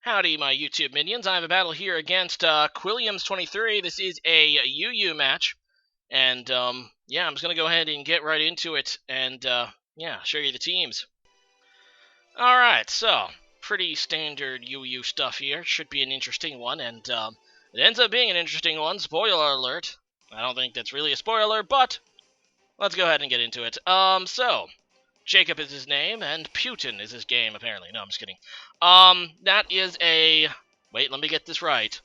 Howdy, my YouTube minions. I have a battle here against Qwilliams23. This is a UU match, and yeah, I'm just gonna go ahead and get right into it, and yeah, show you the teams. All right, so pretty standard UU stuff here. Should be an interesting one, and it ends up being an interesting one. Spoiler alert. I don't think that's really a spoiler, but let's go ahead and get into it. So Jacob is his name, and Putin is his game, apparently. No, I'm just kidding. That is a... Wait, let me get this right.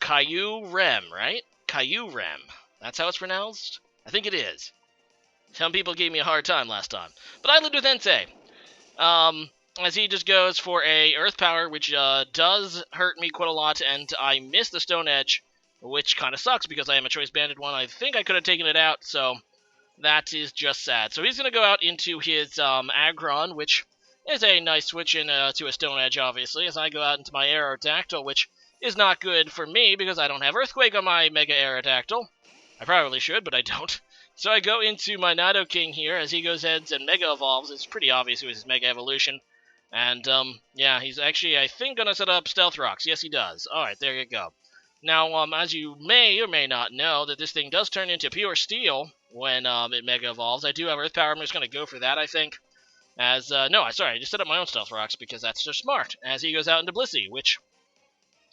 Qwilliams, right? Qwilliams. That's how it's pronounced? I think it is. Some people gave me a hard time last time. But I lived with Entei. As he just goes for a Earth Power, which does hurt me quite a lot, and I missed the Stone Edge, which kind of sucks because I am a Choice Banded one. I think I could have taken it out, so... that is just sad. So he's going to go out into his Aggron, which is a nice switch in to a Stone Edge, obviously, as I go out into my Aerodactyl, which is not good for me because I don't have Earthquake on my Mega Aerodactyl. I probably should, but I don't. So I go into my Nidoking here as he goes ahead and Mega Evolves. It's pretty obvious who is his Mega Evolution. And, yeah, he's actually, I think, going to set up Stealth Rocks. Yes, he does. Alright, there you go. Now, as you may or may not know, that this thing does turn into pure steel when it Mega Evolves. I do have Earth Power. I'm just going to go for that, I think. As, no, sorry, I just set up my own Stealth Rocks because that's just smart. As he goes out into Blissey, which,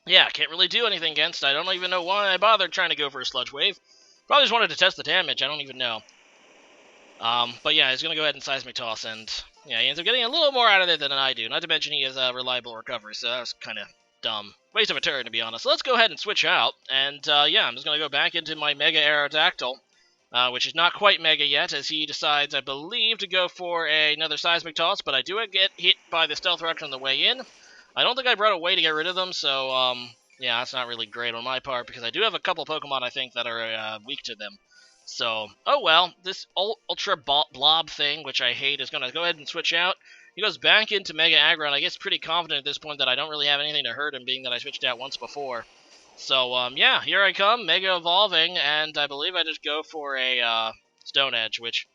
yeah, can't really do anything against. I don't even know why I bothered trying to go for a Sludge Wave. Probably just wanted to test the damage. I don't even know. But yeah, he's going to go ahead and Seismic Toss, and yeah, he ends up getting a little more out of it than I do. Not to mention he has a reliable recovery, so that was kind of dumb. Waste of a turn, to be honest. So let's go ahead and switch out, and yeah, I'm just going to go back into my Mega Aerodactyl, which is not quite Mega yet, as he decides, I believe, to go for another Seismic Toss, but I do get hit by the Stealth Rock on the way in. I don't think I brought a way to get rid of them, so, yeah, that's not really great on my part, because I do have a couple Pokemon, I think, that are weak to them. So, oh well, this Ultra Blob thing, which I hate, is going to go ahead and switch out. He goes back into Mega Aggron. I guess pretty confident at this point that I don't really have anything to hurt him, being that I switched out once before. So, yeah, here I come, Mega Evolving, and I believe I just go for a Stone Edge, which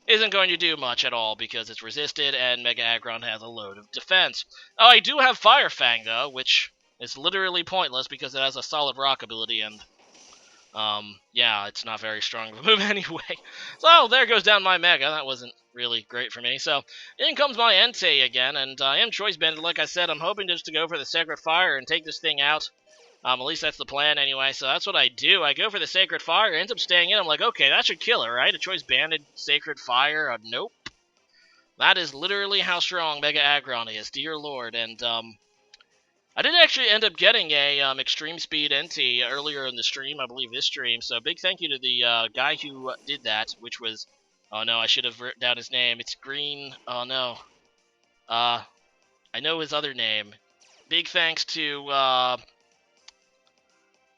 isn't going to do much at all because it's resisted, and Mega Aggron has a load of defense. Oh, I do have Fire Fang, though, which is literally pointless because it has a solid rock ability, and yeah, it's not very strong of a move anyway. So, there goes down my Mega. That wasn't really great for me. So, in comes my Entei again, and I am Choice Banded, like I said. I'm hoping just to go for the Sacred Fire and take this thing out. At least that's the plan anyway, so that's what I do. I go for the Sacred Fire, it ends up staying in. I'm like, okay, that should kill it, right? A Choice Banded Sacred Fire? Nope. That is literally how strong Mega Aggron is, dear lord. And, I did actually end up getting a Extreme Speed Entei earlier in the stream, I believe this stream, so big thank you to the guy who did that, which was, oh no, I should have written down his name. It's Green, oh no. I know his other name. Big thanks to,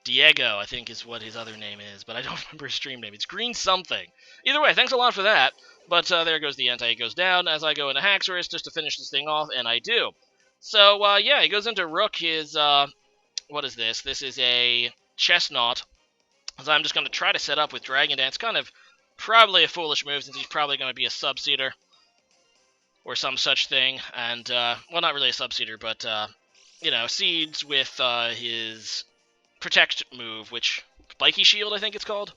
Diego, I think is what his other name is, but I don't remember his stream name. It's Green something. Either way, thanks a lot for that. But there goes the Entei. It goes down as I go into Haxorus just to finish this thing off, and I do. So, yeah, he goes into Rook. His, what is this? This is a Chestnut. So I'm just going to try to set up with Dragon Dance. Kind of probably a foolish move since he's probably going to be a Subseeder or some such thing. And, well, not really a Subseeder, but, you know, Seeds with his Protect move, which Spiky Shield, I think it's called.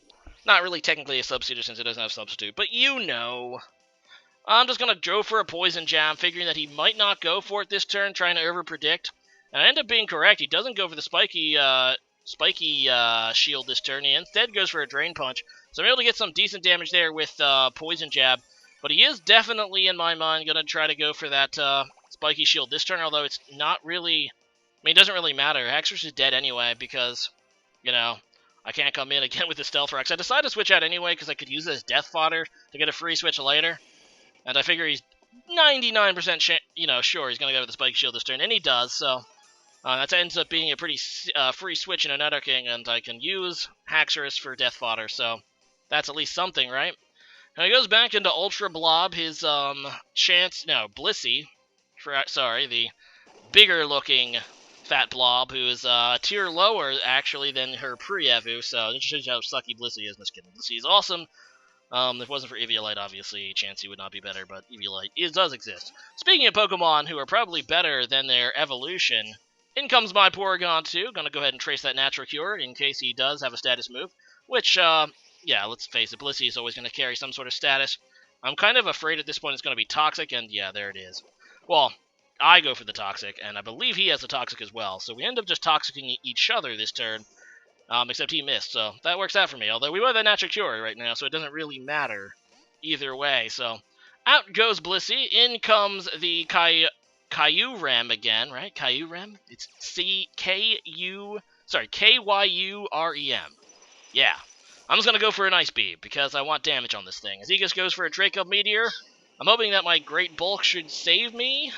Not really technically a Substitute since it doesn't have Substitute, but you know. I'm just going to go for a Poison Jam, figuring that he might not go for it this turn, trying to over-predict. And I end up being correct. He doesn't go for the Spiky Shield this turn. He instead goes for a Drain Punch. So I'm able to get some decent damage there with Poison Jab. But he is definitely, in my mind, going to try to go for that Spiky Shield this turn, although it's not really... I mean, it doesn't really matter. Haxorus is dead anyway because, you know, I can't come in again with the Stealth Rocks. I decided to switch out anyway because I could use it as Death Fodder to get a free switch later. And I figure he's 99% sure he's going to go with the Spike Shield this turn, and he does, so that ends up being a pretty free switch in another King, and I can use Haxorus for Death Fodder, so that's at least something, right? Now he goes back into Ultra Blob, his Blissey, the bigger-looking Fat Blob, who is a tier lower, actually, than her pre-Evu, so this shows you how sucky Blissey is. Just kidding. Blissey is awesome. If it wasn't for Eviolite, obviously, Chansey would not be better, but Eviolite does exist. Speaking of Pokemon who are probably better than their evolution, In comes my Porygon 2. Gonna go ahead and trace that Natural Cure in case he does have a status move. Which, yeah, let's face it, Blissey is always going to carry some sort of status. I'm kind of afraid at this point it's going to be Toxic, and yeah, there it is. Well, I go for the Toxic, and I believe he has the Toxic as well. So we end up just Toxicing each other this turn, except he missed. So that works out for me. Although we have that Natural Cure right now, so it doesn't really matter either way. So out goes Blissey. In comes the Qwilliams again, right? Qwilliams? It's Kyurem. Yeah. I'm just going to go for an Ice Beam, because I want damage on this thing. As he just goes for a Draco Meteor, I'm hoping that my Great Bulk should save me.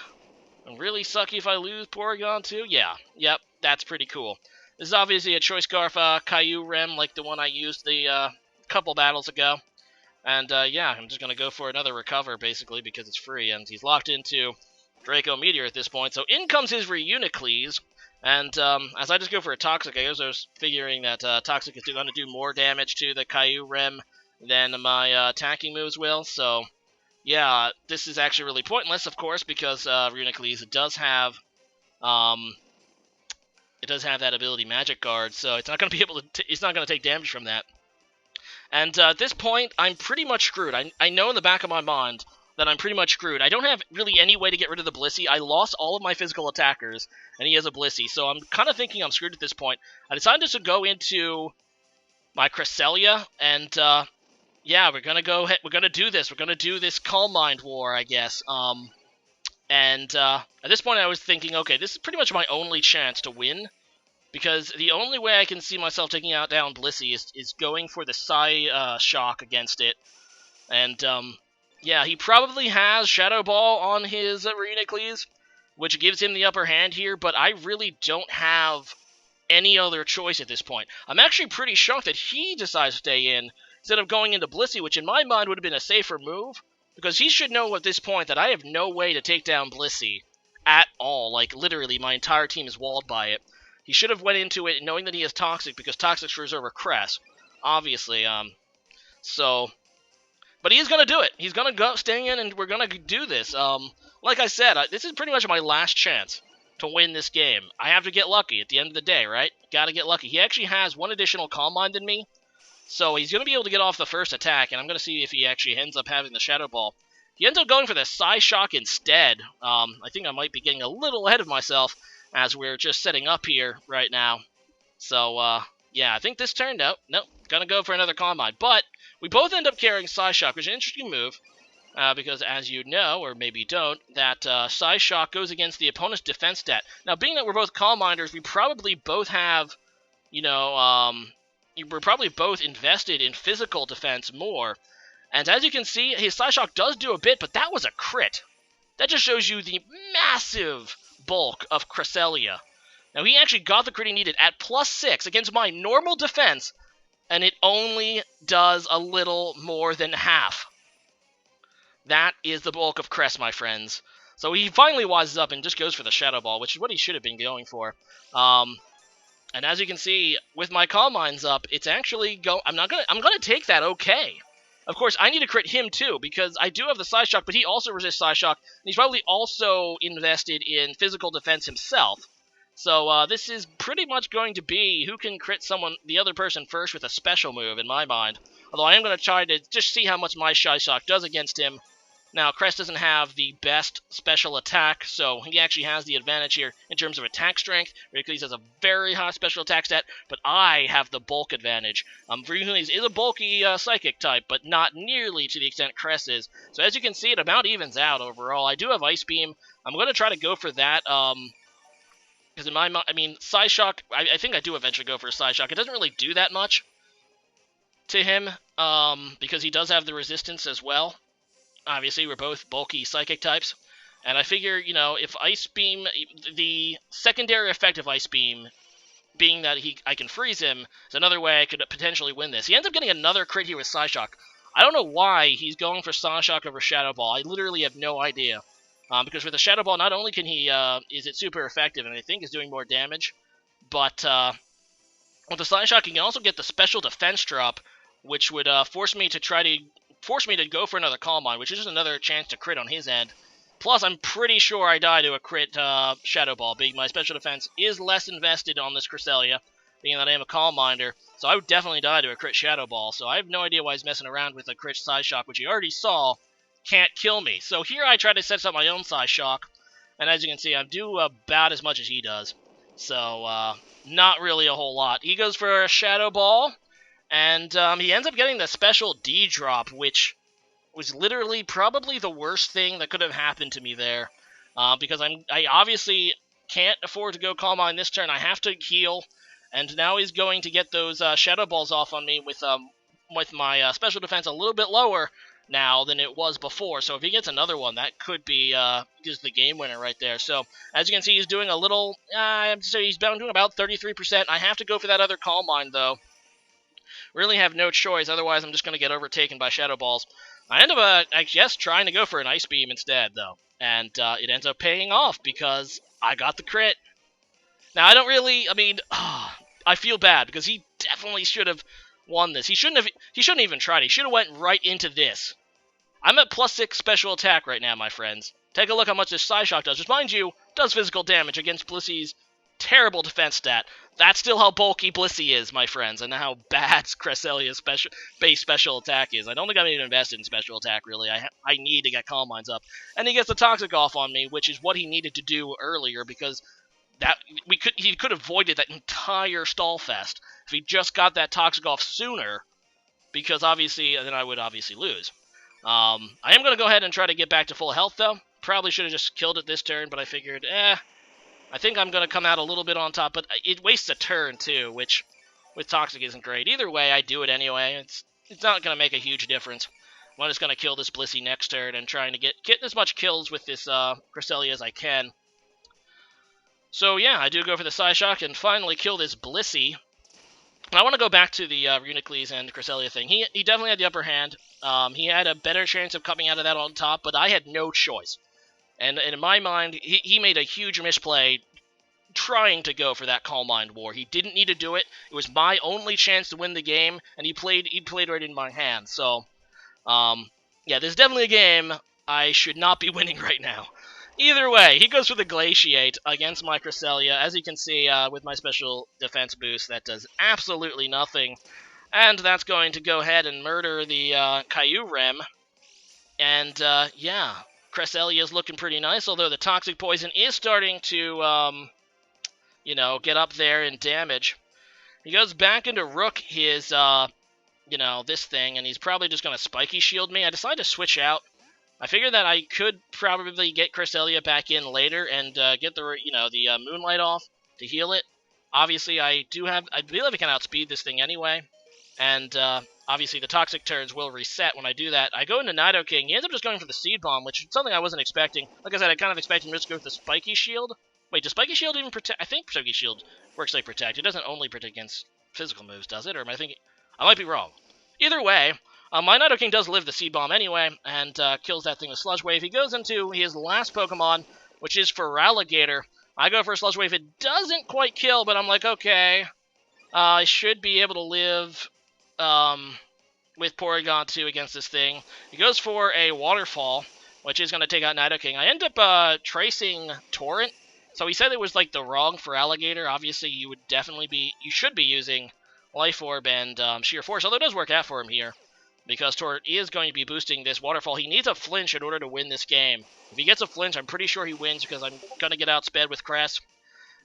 I'm really sucky if I lose Porygon 2. Yeah, yep, that's pretty cool. This is obviously a Choice Scarf Kyurem, like the one I used the couple battles ago. And yeah, I'm just going to go for another Recover, basically, because it's free, and he's locked into Draco Meteor at this point. So in comes his Reuniclese. And as I just go for a Toxic, I was figuring that Toxic is going to do more damage to the Kyurem than my attacking moves will. So, yeah, this is actually really pointless, of course, because Reuniclese does have that ability Magic Guard, so it's not going to be able to. It's not going to take damage from that. And at this point, I'm pretty much screwed. I know in the back of my mind that I'm pretty much screwed. I don't have really any way to get rid of the Blissey. I lost all of my physical attackers, and he has a Blissey, so I'm kind of thinking I'm screwed at this point. I decided to go into my Cresselia, and yeah, we're gonna go ahead. We're gonna do this. We're gonna do this Calm Mind War, I guess. And at this point, I was thinking, okay, this is pretty much my only chance to win, because the only way I can see myself taking down Blissey is going for the Psy Shock against it, and yeah, he probably has Shadow Ball on his Reuniclese, which gives him the upper hand here, but I really don't have any other choice at this point. I'm actually pretty shocked that he decides to stay in instead of going into Blissey, which in my mind would have been a safer move, because he should know at this point that I have no way to take down Blissey at all. Like, literally, my entire team is walled by it. He should have went into it knowing that he has Toxic, because Toxic screws over Cress, obviously. But he is going to do it. He's going to go stay in, and we're going to do this. Like I said, this is pretty much my last chance to win this game. I have to get lucky at the end of the day, right? Got to get lucky. He actually has one additional Calm Mind than me, so he's going to be able to get off the first attack, and I'm going to see if he actually ends up having the Shadow Ball. He ends up going for the Psy Shock instead. I think I might be getting a little ahead of myself as we're just setting up here right now. So, yeah, I think this turned out. Nope, going to go for another Calm Mind, but we both end up carrying Psy Shock, which is an interesting move, because as you know, or maybe don't, that Psy Shock goes against the opponent's defense stat. Now, being that we're both Calm Minders, we probably both have, you know, we're probably both invested in physical defense more. And as you can see, his Psy Shock does do a bit, but that was a crit. That just shows you the massive bulk of Cresselia. Now, he actually got the crit he needed at +6 against my normal defense, and it only does a little more than half. That is the bulk of Cress, my friends. So he finally wises up and just goes for the Shadow Ball, which is what he should have been going for. And as you can see, with my Calm Minds up, it's actually I'm gonna take that okay. Of course, I need to crit him too, because I do have the Psy Shock, but he also resists Psy Shock, and he's probably also invested in physical defense himself. So this is pretty much going to be who can crit the other person first with a special move, in my mind. Although I am going to try to just see how much my Psy Shock does against him. Now, Cress doesn't have the best special attack, so he actually has the advantage here in terms of attack strength. Reuniclese has a very high special attack stat, but I have the bulk advantage. Reuniclese is a bulky psychic type, but not nearly to the extent Cress is. So as you can see, it about evens out overall. I do have Ice Beam. I'm going to try to go for that, because in my mind, I mean, Psy Shock, I think I do eventually go for a Psy Shock. It doesn't really do that much to him, because he does have the resistance as well. Obviously, we're both bulky psychic types. And I figure, you know, if Ice Beam, the secondary effect of Ice Beam, being that I can freeze him, is another way I could potentially win this. He ends up getting another crit here with Psy Shock. I don't know why he's going for Psy Shock over Shadow Ball. I literally have no idea. Because with the Shadow Ball, not only can he, is it super effective, and I think is doing more damage, but with the Psy Shock, he can also get the special defense drop, which would force me to go for another Calm Mind, which is just another chance to crit on his end. Plus, I'm pretty sure I die to a crit Shadow Ball, being my special defense is less invested on this Cresselia, being that I am a Calm Minder. So I would definitely die to a crit Shadow Ball, so I have no idea why he's messing around with a crit Psyshock, which he already saw can't kill me. So here I try to set up my own Psyshock, and as you can see, I do about as much as he does. So, not really a whole lot. He goes for a Shadow Ball, and he ends up getting the special D-drop, which was literally probably the worst thing that could have happened to me there. Because I obviously can't afford to go Calm Mind this turn. I have to heal, and now he's going to get those Shadow Balls off on me with my special defense a little bit lower now than it was before. So if he gets another one, that could be just the game winner right there. So as you can see, he's doing a little, so he's doing about 33%. I have to go for that other Calm Mind, though. Really have no choice, otherwise I'm just going to get overtaken by Shadow Balls. I end up, I guess, trying to go for an Ice Beam instead, though. And it ends up paying off because I got the crit. Now, I don't really, I feel bad because he definitely should have won this. He shouldn't even tried. He should have went right into this. I'm at +6 special attack right now, my friends. Take a look how much this Psyshock does, which, mind you, does physical damage against Blissy's terrible defense stat. That's still how bulky Blissey is, my friends, and how bad Cresselia's base special attack is. I don't think I'm even invested in special attack, really. I need to get Calm Minds up. And he gets the Toxic off on me, which is what he needed to do earlier, because he could have avoided that entire stall fest if he just got that Toxic off sooner, because obviously, then I would obviously lose. I am going to go ahead and try to get back to full health, though. Probably should have just killed it this turn, but I figured, I think I'm going to come out a little bit on top, but it wastes a turn, too, which with Toxic isn't great. Either way, I do it anyway. It's not going to make a huge difference. I'm just going to kill this Blissey next turn and trying to get as much kills with this Cresselia as I can. So, yeah, I do go for the Psyshock and finally kill this Blissey. And I want to go back to the Runicles and Cresselia thing. He definitely had the upper hand. He had a better chance of coming out of that on top, but I had no choice. And in my mind, he made a huge misplay trying to go for that Calm Mind War. He didn't need to do it. It was my only chance to win the game, and he played right in my hand. So, yeah, there's definitely a game I should not be winning right now. Either way, he goes for the Glaciate against my Cresselia. As you can see, with my special defense boost, that does absolutely nothing. And that's going to go ahead and murder the Kyurem. And, yeah, Cresselia is looking pretty nice, although the Toxic Poison is starting to, get up there in damage. He goes back into Rook his, this thing, and he's probably just going to Spiky Shield me. I decided to switch out. I figured that I could probably get Cresselia back in later and get the Moonlight off to heal it. Obviously, I believe I can outspeed this thing anyway. And, obviously, the Toxic turns will reset when I do that. I go into Nidoking. He ends up just going for the Seed Bomb, which is something I wasn't expecting. Like I said, I kind of expected him to just go for the Spiky Shield. Wait, does Spiky Shield even protect? I think Spiky Shield works like Protect. It doesn't only protect against physical moves, does it? Or am I thinking? I might be wrong. Either way, my Nidoking does live the Seed Bomb anyway, and kills that thing with Sludge Wave. He goes into his last Pokemon, which is Feraligatr. I go for a Sludge Wave. It doesn't quite kill, but I'm like, okay. I should be able to live with Porygon 2 against this thing. He goes for a Waterfall, which is going to take out Nidoking. I end up tracing Torrent. So he said it was like the wrong Feraligatr. Obviously, you should be using Life Orb and Sheer Force, although it does work out for him here, because Torrent is going to be boosting this Waterfall. He needs a flinch in order to win this game. If he gets a flinch, I'm pretty sure he wins, because I'm going to get outsped with Cress.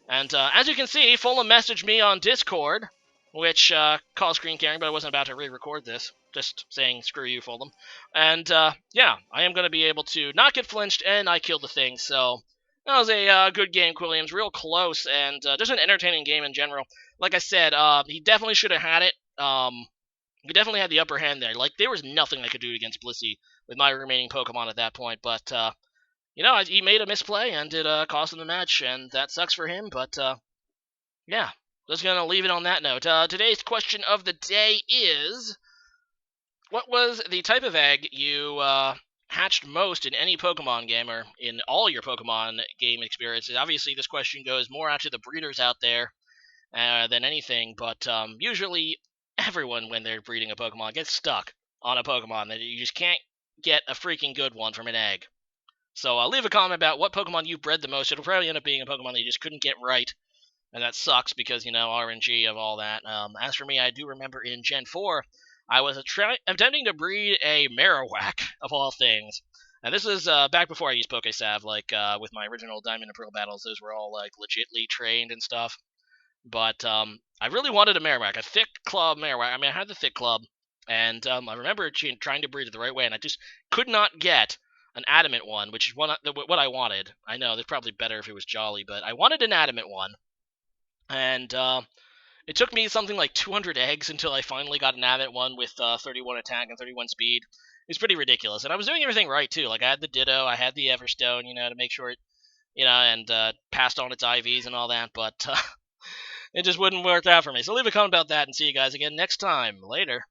And as you can see, Fulham messaged me on Discord, which caused screen caring, but I wasn't about to re-record this. Just saying, screw you, Fulham. And yeah, I am going to be able to not get flinched, and I killed the thing, so that was a good game, Qwilliams. Real close, and just an entertaining game in general. Like I said, he definitely should have had it. He definitely had the upper hand there. Like, there was nothing I could do against Blissey with my remaining Pokemon at that point. But, he made a misplay, and it cost him the match, and that sucks for him. But, yeah, just going to leave it on that note. Today's question of the day is, what was the type of egg you hatched most in any Pokemon game, or in all your Pokemon game experiences? Obviously, this question goes more out to the breeders out there than anything, but usually everyone, when they're breeding a Pokemon, gets stuck on a Pokemon that you just can't get a freaking good one from an egg. So leave a comment about what Pokemon you bred the most. It'll probably end up being a Pokemon that you just couldn't get right, and that sucks because, RNG of all that. As for me, I do remember in Gen 4, I was attempting to breed a Marowak, of all things. And this is back before I used Pokesav, with my original Diamond and Pearl battles, those were all, legitly trained and stuff. But I really wanted a Marowak, a thick club Marowak. I mean, I had the thick club, and I remember trying to breed it the right way, and I just could not get an adamant one, which is what I wanted. I know, it's probably better if it was Jolly, but I wanted an adamant one. And it took me something like 200 eggs until I finally got an adamant one with 31 attack and 31 speed. It was pretty ridiculous, and I was doing everything right, too. Like, I had the Ditto, I had the Everstone, to make sure it, and passed on its IVs and all that, but it just wouldn't work out for me. So leave a comment about that, and see you guys again next time. Later.